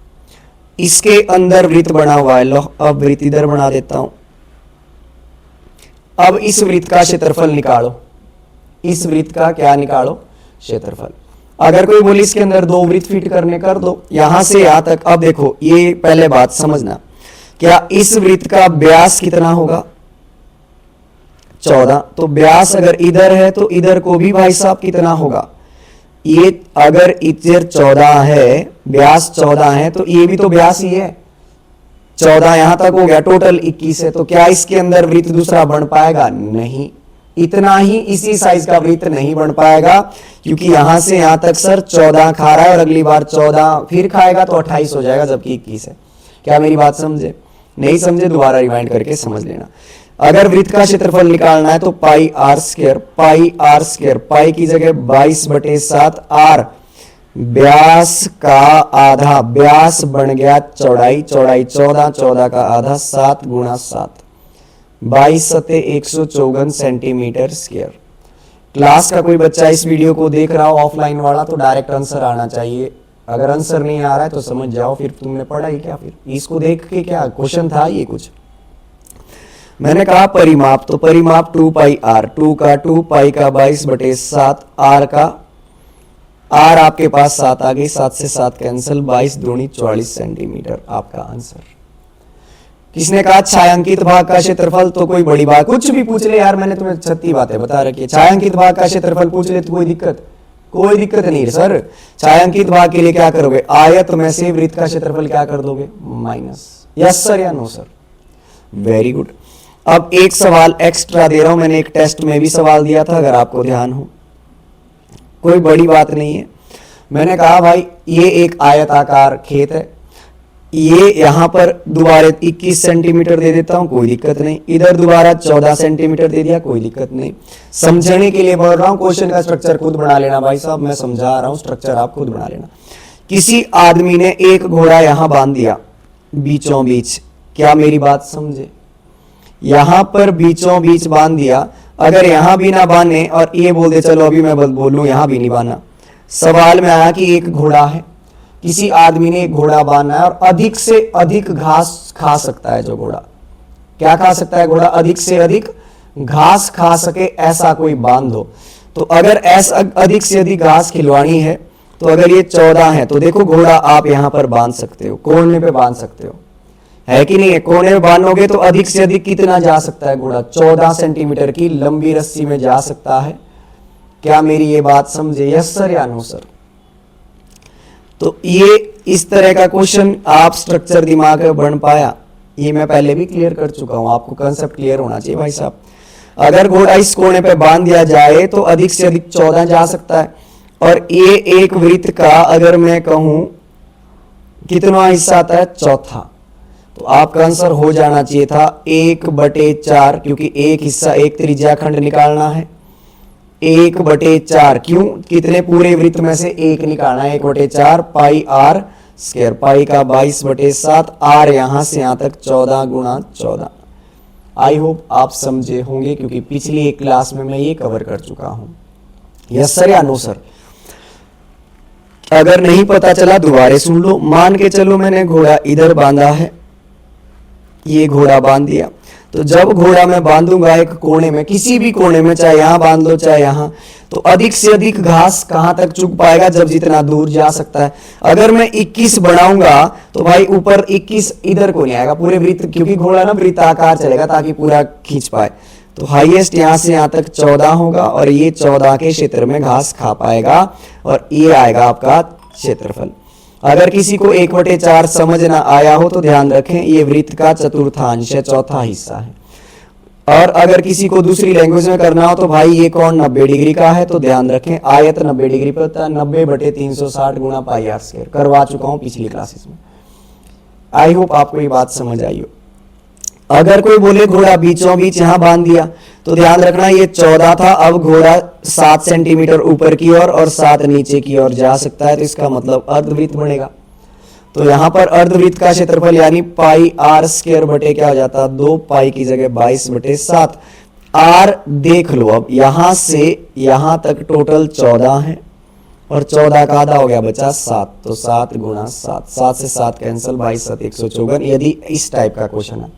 इसके अंदर वृत्त बना हुआ है। लो अब वृत्त इधर बना देता हूं। अब इस वृत्त का क्षेत्रफल निकालो। इस वृत्त का क्या निकालो, क्षेत्रफल। अगर कोई बोले इसके अंदर 2 वृत्त फिट करने, कर दो, यहां से यहां तक। अब देखो ये पहले बात समझना, क्या इस वृत्त का व्यास कितना होगा, 14। तो व्यास अगर इधर है तो इधर को भी भाई साहब कितना होगा, ये अगर इधर 14 है, व्यास 14 है, तो ये भी तो व्यास ही है। 14 यहां तक हो गया, टोटल 21 है। तो क्या इसके अंदर वृत्त दूसरा बन पाएगा, नहीं। इतना ही, इसी साइज का वृत्त नहीं बन पाएगा, क्योंकि यहां से यहां तक सर 14 खा रहा है और अगली बार 14 फिर खाएगा तो 28 हो जाएगा, जबकि 21 है। क्या मेरी बात समझे? नहीं समझे दोबारा रिवाइंड करके समझ लेना। अगर वृत्त का क्षेत्रफल निकालना है तो pi r square, pi r square, pi की जगह 22/7, आर व्यास का आधा, व्यास बन गया चौड़ाई, चौड़ाई 14, 14 का आधा 7 गुणा 7, 22 सते 154 सेंटीमीटर स्क्वायर। क्लास का कोई बच्चा इस वीडियो को देख रहा हो ऑफलाइन वाला, तो डायरेक्ट आंसर आना चाहिए। अगर आंसर नहीं आ रहा है तो समझ जाओ फिर तुमने पढ़ा ही क्या, फिर इसको देख के क्या क्वेश्चन था ये कुछ। मैंने कहा परिमाप, तो परिमाप 2 पाई आर, 2 का 2 पाई का 22/7, आर का आर आपके पास 7 आ गई, 7 से 7 कैंसिल, 22 दूनी 44 सेंटीमीटर आपका आंसर। किसने कहा छायांकित भाग का क्षेत्रफल, तो कोई बड़ी बात, कुछ भी पूछ ले यार, मैंने तुम्हें 36 बातें बता रखी है। छायांकित भाग का क्षेत्रफल पूछ ले तो कोई दिक्कत नहीं है सर। छायांकित भाग के लिए क्या करोगे, आयत में से वृत्त का क्षेत्रफल क्या कर दोगे, माइनस। यस सर या नो सर? Very good. अब एक सवाल एक्स्ट्रा दे रहा हूं, मैंने एक टेस्ट में भी सवाल दिया था, अगर आपको ध्यान हो, कोई बड़ी बात नहीं है। मैंने कहा भाई ये एक आयताकार खेत है, ये यहां पर दोबारा 21 सेंटीमीटर दे देता हूं, कोई दिक्कत नहीं। इधर दोबारा 14 सेंटीमीटर दे दिया, कोई दिक्कत नहीं। समझने के लिए बोल रहा हूं, क्वेश्चन का स्ट्रक्चर खुद बना लेना भाई साहब, मैं समझा रहा हूं, स्ट्रक्चर आप खुद बना लेना। किसी आदमी ने एक घोड़ा यहां बांध दिया बीचों बीच, क्या मेरी बात समझे? यहां पर बीचों बीच बांध दिया। अगर यहां भी ना बांधे और ये बोल दे चलो अभी मैं बोलूं यहां भी नहीं बांधना, सवाल में आया कि एक घोड़ा है, किसी आदमी ने एक घोड़ा बांधना है और अधिक से अधिक घास खा सकता है। जो घोड़ा क्या खा सकता है, घोड़ा अधिक से अधिक घास खा सके, ऐसा कोई बांध दो। तो अगर ऐसा अधिक से अधिक घास खिलवानी है, तो अगर ये 14 है तो देखो घोड़ा आप यहां पर बांध सकते हो, कोने पे बांध सकते हो, है कि नहीं है? कोने में बांधोगे तो अधिक से अधिक कितना जा सकता है घोड़ा, 14 सेंटीमीटर की लंबी रस्सी में जा सकता है। क्या मेरी ये बात समझे? यस सर या नो सर? तो ये इस तरह का क्वेश्चन आप स्ट्रक्चर दिमाग में बन पाया, ये मैं पहले भी क्लियर कर चुका हूं, आपको कंसेप्ट क्लियर होना चाहिए भाई साहब। अगर घोड़ा इस कोने पे बांध दिया जाए तो अधिक से अधिक 14 जा सकता है। और ये एक वृत्त का अगर मैं कहूं कितना हिस्सा आता है, चौथा, तो आपका आंसर हो जाना चाहिए था 1/4, क्योंकि एक हिस्सा, एक त्रिज्या खंड निकालना है, 1/4। क्यों? कितने पूरे वृत्त में से एक निकालना है, 1/4 पाई आर स्क्वायर, पाई का 22/7, आर यहां से यहां तक 14 गुणा 14। आई होप आप समझे होंगे क्योंकि पिछली एक क्लास में मैं ये कवर कर चुका हूं। यस सर या नो सर? अगर नहीं पता चला दोबारा सुन लो। मान के चलो मैंने घोड़ा इधर बांधा है, ये घोड़ा बांध दिया, तो जब घोड़ा मैं बांधूंगा एक कोने में, किसी भी कोने में, चाहे यहां बांध लो चाहे यहां, तो अधिक से अधिक घास कहां तक चुग पाएगा? जब जितना दूर जा सकता है। अगर मैं 21 बढ़ाऊंगा तो भाई ऊपर 21 इधर को नहीं आएगा पूरे वृत्त, क्योंकि घोड़ा ना वृत्ताकार चलेगा ताकि पूरा खींच पाए। तो हाईएस्ट यहां से यहां तक 14 होगा और ये 14 के क्षेत्र में घास खा पाएगा और ये आएगा आपका क्षेत्रफल। अगर किसी को 1/4 समझ ना आया हो तो ध्यान रखें ये वृत्त का चतुर्थांश है, चौथा हिस्सा है। और अगर किसी को दूसरी लैंग्वेज में करना हो तो भाई ये कौन 90 डिग्री का है, तो ध्यान रखें आयत 90 डिग्री पर होता है, 90/360 गुणा पाई आर स्क्वायर। करवा चुका हूं पिछली क्लासेस में। आई होप आपको ये बात समझ आई हो। अगर कोई बोले घोड़ा बीचों बीच यहां बांध दिया तो ध्यान रखना ये 14 था, अब घोड़ा 7 सेंटीमीटर ऊपर की ओर और 7 नीचे की ओर जा सकता है, तो इसका मतलब अर्धवृत्त बनेगा। तो यहां पर अर्धवृत्त का क्षेत्रफल यानी पाई आर स्क्वायर बटे क्या हो जाता है, 2 पाई की जगह 22/7। आर देख लो, अब यहां से यहां तक टोटल 14 है और 14 का आधा हो गया बचा 7, तो 7 गुणा 7, 7 से 7 कैंसिल, 22 154। यदि इस टाइप का क्वेश्चन है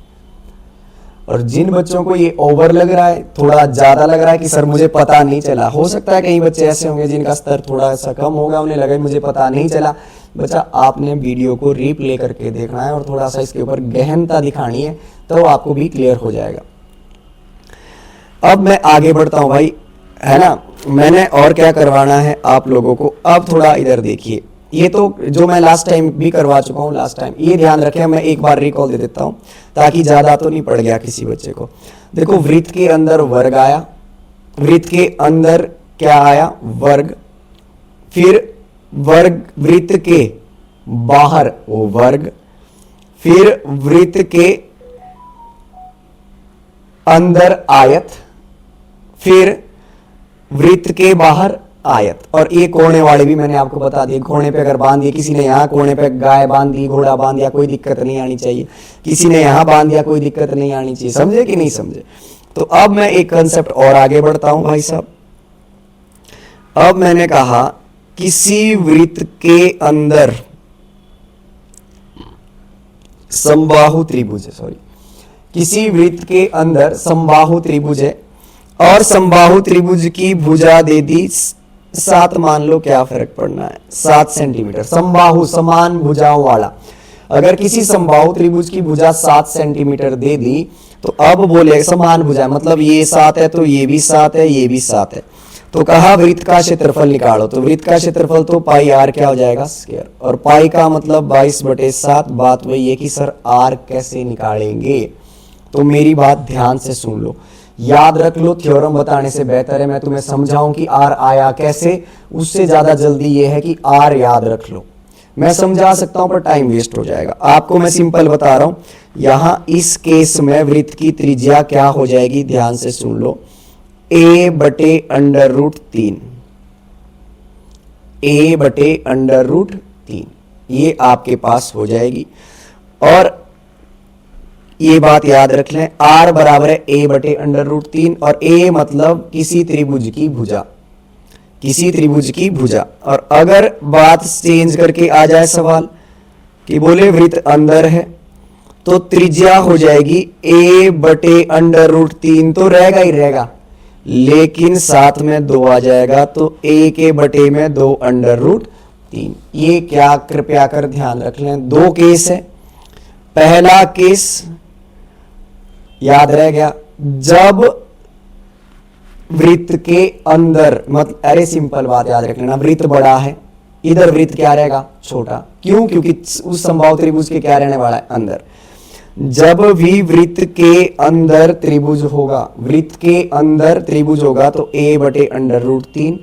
और जिन बच्चों को ये ओवर लग रहा है, थोड़ा ज्यादा लग रहा है कि सर मुझे पता नहीं चला, हो सकता है कई बच्चे ऐसे होंगे जिनका स्तर थोड़ा सा कम होगा, उन्हें लगा मुझे पता नहीं चला। बच्चा आपने वीडियो को रीप्ले करके देखना है और थोड़ा सा इसके ऊपर गहनता दिखानी है, तो आपको भी क्लियर हो जाएगा। अब मैं आगे बढ़ता हूं भाई, है ना। मैंने और क्या करवाना है आप लोगों को, अब थोड़ा इधर देखिए। ये तो जो मैं लास्ट टाइम भी करवा चुका हूं, लास्ट टाइम ये ध्यान रखें, मैं एक बार रिकॉल दे देता हूं ताकि ज्यादा तो नहीं पड़ गया किसी बच्चे को। देखो वृत्त के अंदर वर्ग आया, वृत्त के अंदर क्या आया, वर्ग, फिर वर्ग वृत्त के बाहर वो वर्ग, फिर वृत्त के अंदर आयत, फिर वृत्त के बाहर आयत। और ये कोने वाले भी मैंने आपको बता दिए, कोने पे अगर बांध दिए किसी ने, यहाँ कोने पे गाय बांध दी, घोड़ा बांध दिया, कोई दिक्कत नहीं आनी चाहिए। किसी ने यहां बांध दिया, कोई दिक्कत नहीं आनी चाहिए। समझे कि नहीं समझे? तो अब मैं एक कंसेप्ट और आगे बढ़ता हूं भाई साहब। अब मैंने कहा किसी वृत्त के अंदर समबाहु त्रिभुज है, सॉरी, किसी वृत्त के अंदर समबाहु त्रिभुज है और समबाहु त्रिभुज की भुजा दे दी 7, मान लो क्या फर्क पड़ना है, 7 सेंटीमीटर। समबाहु समान भुजाओं वाला, अगर किसी समबाहु त्रिभुज की भुजा 7 सेंटीमीटर दे दी तो अब बोले समान भुजा, मतलब ये 7 है तो ये भी 7 है, ये भी 7 है। तो कहा वृत्त का क्षेत्रफल निकालो, तो वृत्त का क्षेत्रफल तो पाई आर क्या हो जाएगा, स्क्वायर, और पाई का मतलब 22/7। बात वही है कि सर आर कैसे निकालेंगे, तो मेरी बात ध्यान से सुन लो, याद रख लो। थ्योरम बताने से बेहतर है मैं तुम्हें समझाऊं कि आर आया कैसे, उससे ज्यादा जल्दी ये है कि आर याद रख लो। मैं समझा सकता हूं पर टाइम वेस्ट हो जाएगा। आपको मैं सिंपल बता रहा हूं, यहां इस केस में वृत्त की त्रिज्या क्या हो जाएगी, ध्यान से सुन लो, a/√3, a/√3 ये आपके पास हो जाएगी। और ये बात याद रख लें, r बराबर है a/√3 और a मतलब किसी त्रिभुज की भुजा, किसी त्रिभुज की भुजा। और अगर बात चेंज करके आ जाए सवाल कि बोले वृत्त अंदर है तो त्रिज्या हो जाएगी a/√3, तो रहेगा ही रहेगा, लेकिन साथ में 2 आ जाएगा तो a के बटे में 2/√3। ये क्या कृपया कर ध्यान रख लें, 2 केस है। पहला केस याद रह गया, जब वृत्त के अंदर, मतलब अरे सिंपल बात याद रख लेना, वृत्त बड़ा है, इधर वृत्त क्या रहेगा, छोटा। क्यों? क्योंकि उस समबाहु त्रिभुज के क्या रहने वाला है, अंदर। जब भी वृत्त के अंदर त्रिभुज होगा, वृत्त के अंदर त्रिभुज होगा तो a/√3,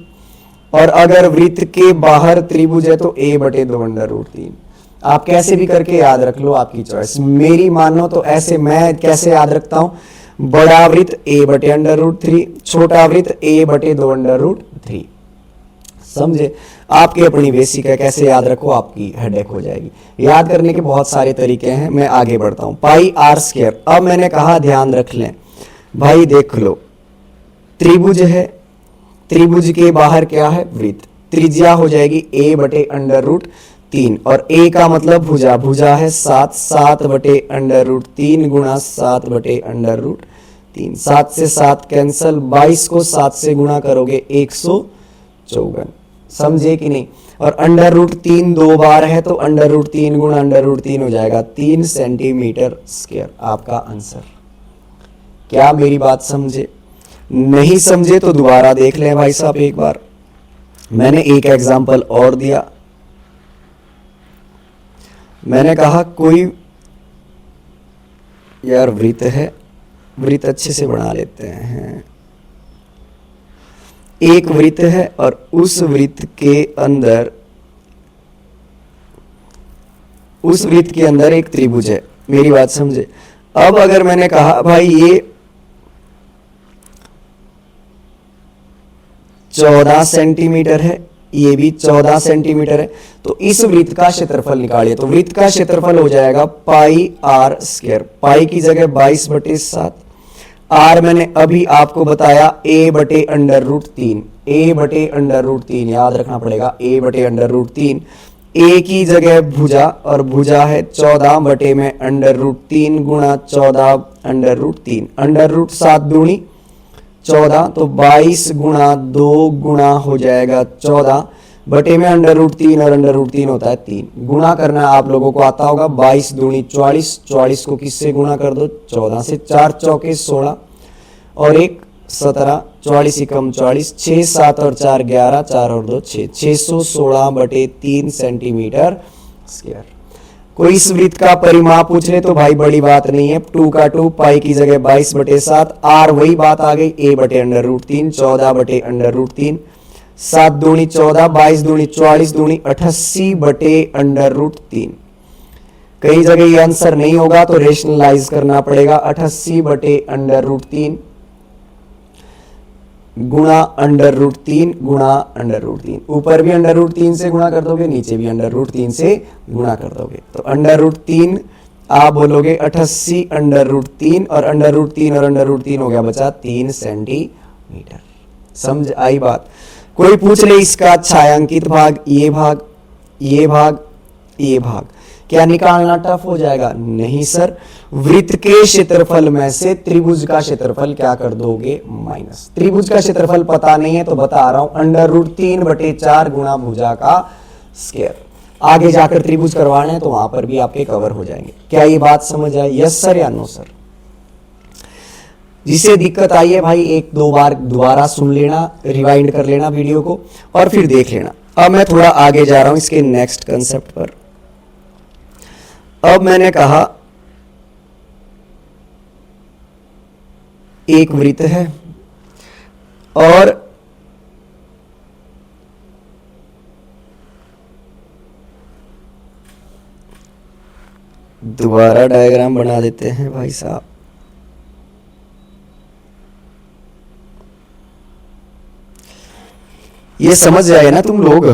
और अगर वृत्त के बाहर त्रिभुज है तो a/2/√3। आप कैसे भी करके याद रख लो, आपकी चॉइस। मेरी मानो तो ऐसे, मैं कैसे याद रखता हूं, बड़ा वृत्त a/√3, छोटा वृत्त a/2/√3। समझे? आपकी अपनी बेसिक है, कैसे याद रखो, आपकी हेडेक हो जाएगी। याद करने के बहुत सारे तरीके हैं, मैं आगे बढ़ता हूं। पाई आर स्क्वायर, अब मैंने कहा ध्यान रख लें भाई, देख लो त्रिभुज है, त्रिभुज के बाहर क्या है, वृत्त, त्रिज्या हो जाएगी a बटे अंडर रूट 3 और a का मतलब भुजा, भुजा है 7, 7 बटे अंडर रूट 3 गुणा 7 बटे अंडर रूट 3, 7 से 7 कैंसल, 22 को 7 से गुणा करोगे 154, समझे कि नहीं? और अंडर रूट 3 दो बार है तो अंडर रूट 3 गुणा अंडर रूट 3 हो जाएगा 3 सेंटीमीटर स्क्वायर, आपका आंसर। क्या मेरी बात समझे? नहीं समझे तो दोबारा देख लें भाई साहब एक बार। मैंने एक एग्जांपल और दिया, मैंने कहा कोई यार वृत्त है, वृत्त अच्छे से बना लेते हैं। एक वृत्त है और उस वृत्त के अंदर, उस वृत्त के अंदर एक त्रिभुज है, मेरी बात समझे? अब अगर मैंने कहा भाई ये 14 सेंटीमीटर है, ये भी 14 सेंटीमीटर है, तो इस वृत्त का क्षेत्रफल निकालिए। तो वृत्त का क्षेत्रफल हो जाएगा पाई आर स्क्वायर, पाई की जगह 22 बटे 7, आर मैंने अभी आपको बताया a बटे अंडर रूट 3, a बटे अंडर रूट 3 याद रखना पड़ेगा, a बटे अंडर रूट 3, a की जगह भुजा और भुजा है 14 बटे में अंडर रूट 3 गुणा 14 अंडर रूट 3, अंडर रूट 7 दूनी 14, तो 22 गुणा 2 गुणा हो जाएगा 14 बटे में अंडर रूट 3 और अंडर रूट 3 होता है 3, गुणा करना आप लोगों को आता होगा, 22 दूनी 44, 44 को किससे गुणा कर दो, 14 से, 4 चौके 16 और 1 17, 44 कम 44, 6 7 और 4 11, 4 और 2 6, 616 बटे 3 सेंटीमीटर स्क्वायर। कोई इस वृत्त का परिमाप पूछ ले तो भाई बड़ी बात नहीं है, 2 का 2, पाई की जगह 22 बटे 7, आर वही बात आ गई, a बटे अंडर रूट 3, 14 बटे अंडर रूट 3, 7 दूनी 14, 22 दूनी 44 दूनी 88 बटे अंडर रूट 3। कई जगह ये आंसर नहीं होगा तो रेशनलाइज करना पड़ेगा, 88 बटे अंडर रूट 3 गुणा अंडर रूट 3 गुणा अंडर रूट 3, ऊपर भी अंडर रूट 3 से गुणा कर दोगे, नीचे भी अंडर रूट 3 से गुणा कर दोगे, तो अंडर रूट 3 आप बोलोगे 88 अंडर रूट 3 और अंडर रूट 3 और अंडर रूट 3 हो गया बचा 3 सेंटीमीटर। समझ आई बात? कोई पूछ ले इसका छायांकित भाग, ये भाग, ये भाग, ये भाग, क्या निकालना टफ हो जाएगा? नहीं सर, वृत्त के क्षेत्रफल में से त्रिभुज का क्षेत्रफल क्या कर दोगे, माइनस। त्रिभुज का क्षेत्रफल पता नहीं है तो बता रहा हूं, अंडर रूट 3 बटे 4 गुणा भुजा का स्क्वायर। आगे जाकर त्रिभुज करवाने हैं तो वहां पर भी आपके कवर हो जाएंगे। क्या ये बात समझ आई? यस सर या नो सर? जिसे दिक्कत आई है भाई एक दो बार दोबारा सुन लेना, रिवाइंड कर लेना वीडियो को और फिर देख लेना। अब मैं थोड़ा आगे जा रहा हूं इसके नेक्स्ट कंसेप्ट पर। अब मैंने कहा एक वृत्त है और दोबारा डायग्राम बना देते हैं भाई साहब। ये समझ जाए ना तुम लोग,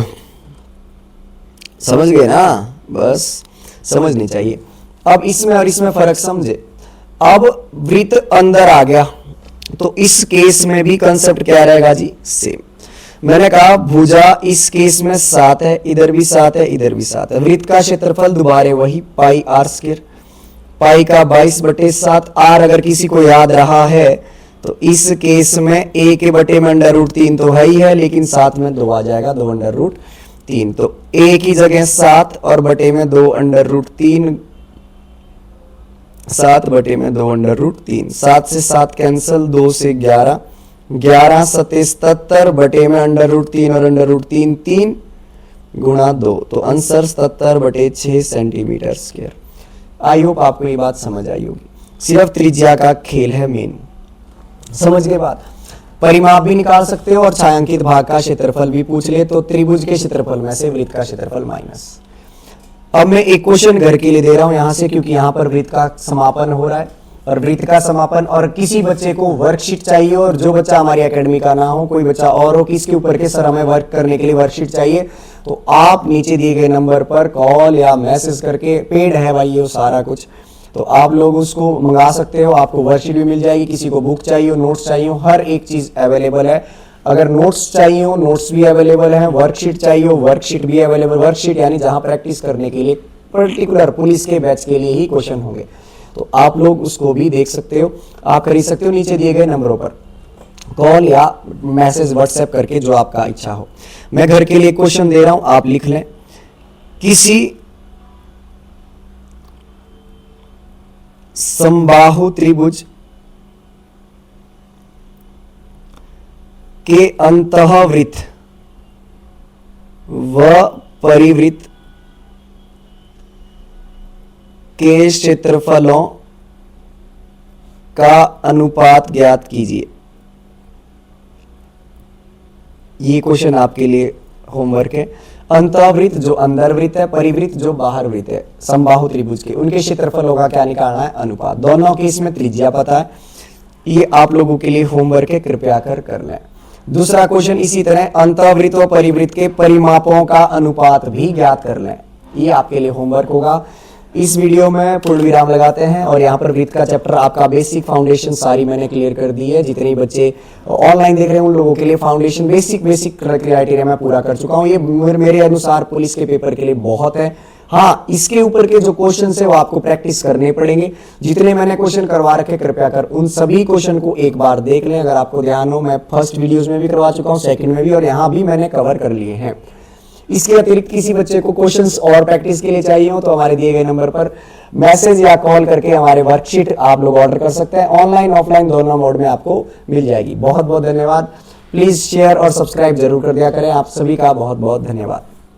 समझ गए ना? बस समझनी चाहिए। अब इसमें और इसमें फर्क समझे। अब वृत्त अंदर आ गया तो इस केस में भी कंसेप्ट क्या रहेगा जी, सेम। मैंने कहा भुजा इस केस में 7 है, इधर भी 7 है, इधर भी 7 है। वृत्त का क्षेत्रफल दोबारा वही पाई आर स्क्वायर, पाई का 22 बटे 7, आर अगर किसी को याद रहा है तो इस केस में a के बटे में अंडर रूट 3 तो है ही है, लेकिन साथ में 2 आ जाएगा, 2 अंडर रूट 3, तो a की जगह 7 और बटे में 2 अंडर रूट 3, 7 बटे में 2 अंडर रूट 3, 7 से 7 कैंसल, 2 से 11, 11 सते 77 बटे में अंडर रूट 3 और अंडर रूट 3, 3 गुणा 2, तो आंसर 77 बटे 6 सेंटीमीटर स्क्वायर। आई होप आपको ये बात समझ आई होगी। सिर्फ त्रिज्या का खेल है मेन, समझ गए बात? परिमाप भी निकाल सकते हो और छायांकित भाग का क्षेत्रफल भी पूछ ले तो त्रिभुज के क्षेत्रफल में से वृत्त का क्षेत्रफल माइनस। अब मैं एक क्वेश्चन घर के लिए दे रहा हूं यहां से, क्योंकि यहां पर वृत्त का समापन हो रहा है। और वृत्त का समापन। और किसी बच्चे को वर्कशीट चाहिए और जो बच्चा हमारी एकेडमी का ना हो, कोई बच्चा और हो किसके ऊपर के सर हमें वर्क करने के लिए वर्कशीट चाहिए, तो आप नीचे दिए गए नंबर पर कॉल या मैसेज करके, पेड है भाई ये सारा कुछ, तो आप लोग उसको मंगा सकते हो। आपको वर्कशीट भी मिल जाएगी, किसी को बुक चाहिए हो, नोट्स चाहिए हो, हर एक चीज अवेलेबल है। अगर नोट्स चाहिए हो नोट्स भी अवेलेबल है, वर्कशीट चाहिए हो वर्कशीट भी अवेलेबल। वर्कशीट यानी जहां प्रैक्टिस करने के लिए पर्टिकुलर पुलिस के बैच के लिए ही क्वेश्चन होंगे, तो आप लोग उसको भी देख सकते हो, आप खरीद सकते हो नीचे दिए गए नंबरों पर कॉल या मैसेज व्हाट्सएप करके, जो आपका इच्छा हो। मैं घर के लिए क्वेश्चन दे रहा हूं, आप लिख लें। किसी समबाहु त्रिभुज के अंतःवृत्त व परिवृत्त के क्षेत्रफलों का अनुपात ज्ञात कीजिए। ये क्वेश्चन आपके लिए होमवर्क है। अंतःवृत्त जो अंदर वृत्त है, परिवृत्त जो बाहर वृत्त है, समबाहु त्रिभुज के, उनके क्षेत्रफलों का क्या निकालना है, अनुपात। दोनों के इसमें त्रिज्या पता है, ये आप लोगों के लिए होमवर्क है, कृपया कर लें। दूसरा क्वेश्चन इसी तरह, अंतःवृत्त व परिवृत्त के परिमापों का अनुपात भी ज्ञात कर लें, ये आपके लिए होमवर्क होगा। इस वीडियो में पूर्ण विराम लगाते हैं और यहाँ पर वृत्त का चैप्टर आपका बेसिक फाउंडेशन सारी मैंने क्लियर कर दी है। जितने बच्चे ऑनलाइन देख रहे हैं उन लोगों के लिए फाउंडेशन बेसिक क्राइटेरिया मैं पूरा कर चुका हूँ। ये मेरे अनुसार पुलिस के पेपर के लिए बहुत है। हाँ, इसके ऊपर के जो क्वेश्चन है वो आपको प्रैक्टिस करने पड़ेंगे। जितने मैंने क्वेश्चन करवा रखे कृपया कर उन सभी क्वेश्चन को एक बार देख लें। अगर आपको ध्यान हो, मैं फर्स्ट वीडियोज में भी करवा चुका हूँ, सेकंड में भी, और यहाँ भी मैंने कवर कर लिए हैं। इसके अतिरिक्त किसी बच्चे को क्वेश्चंस और प्रैक्टिस के लिए चाहिए हो तो हमारे दिए गए नंबर पर मैसेज या कॉल करके हमारे वर्कशीट आप लोग ऑर्डर कर सकते हैं। ऑनलाइन ऑफलाइन दोनों मोड में आपको मिल जाएगी। बहुत बहुत धन्यवाद। प्लीज शेयर और सब्सक्राइब जरूर कर दिया करें। आप सभी का बहुत बहुत धन्यवाद।